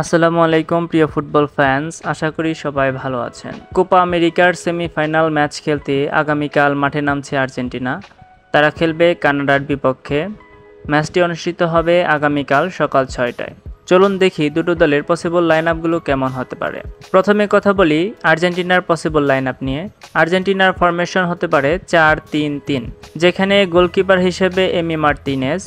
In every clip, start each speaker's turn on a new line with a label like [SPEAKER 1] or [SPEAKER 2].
[SPEAKER 1] আসসালামু আলাইকুম প্রিয় ফুটবল ফ্যান্স, আশা করি সবাই ভালো আছেন। কোপা আমেরিকার সেমিফাইনাল ম্যাচ খেলতে আগামীকাল মাঠে নামছে আর্জেন্টিনা। তারা খেলবে কানাডার বিপক্ষে। ম্যাচটি অনুষ্ঠিত হবে আগামীকাল সকাল 6টায়। চলুন দেখি দুটো দলের পসিবল লাইন আপগুলো কেমন হতে পারে। প্রথমে কথা বলি আর্জেন্টিনার পসিবল লাইন আপ নিয়ে। আর্জেন্টিনার ফরমেশন হতে পারে 4-3-3, যেখানে গোলকিপার হিসেবে এমি মার্তিনেজ,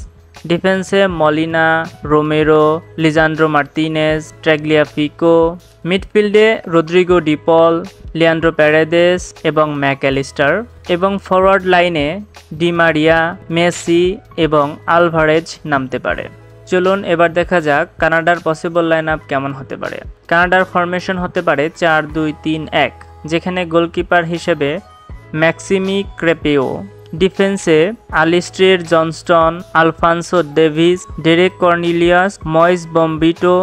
[SPEAKER 1] ডিফেন্সে Molina, Romero, Lisandro Martinez, Tagliafico, মিডফিল্ডে Rodrigo De Paul, Leandro Paredes এবং ম্যাকঅ্যালিস্টার, এবং ফরওয়ার্ড লাইনে ডি মারিয়া, মেসি এবং আলভারেজ নামতে পারে। চলুন এবার দেখা যাক কানাডার পসিবল লাইন আপ কেমন হতে পারে। কানাডার ফরমেশন হতে পারে 4-2-3-1, যেখানে গোলকিপার হিসেবে ম্যাক্সিমি ক্রেপেও, ডিফেন্সে Alistair Johnston, Alphonso Davies, Derek Cornelius, Moise Bombito,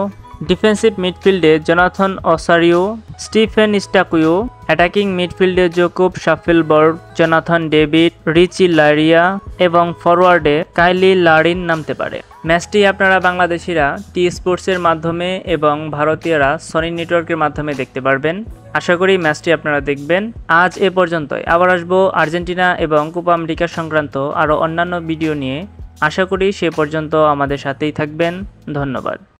[SPEAKER 1] defensive মিডফিল্ডে Jonathan Osorio, Stephen Eustaquio, attacking মিডফিল্ডে Jacob Shaffelburg, Jonathan David, Richie Laryea এবং ফরওয়ার্ডে কাইলি লারিন নামতে পারে। ম্যাচটি আপনারা বাংলাদেশিরা টি স্পোর্টসের মাধ্যমে এবং ভারতীয়রা সনি নেটওয়ার্কের মাধ্যমে দেখতে পারবেন। আশা করি ম্যাচটি আপনারা দেখবেন। আজ এ পর্যন্তই। আবার আসবো আর্জেন্টিনা এবং কোপা আমেরিকা সংক্রান্ত আরও অন্যান্য ভিডিও নিয়ে। আশা করি সে পর্যন্ত আমাদের সাথেই থাকবেন। ধন্যবাদ।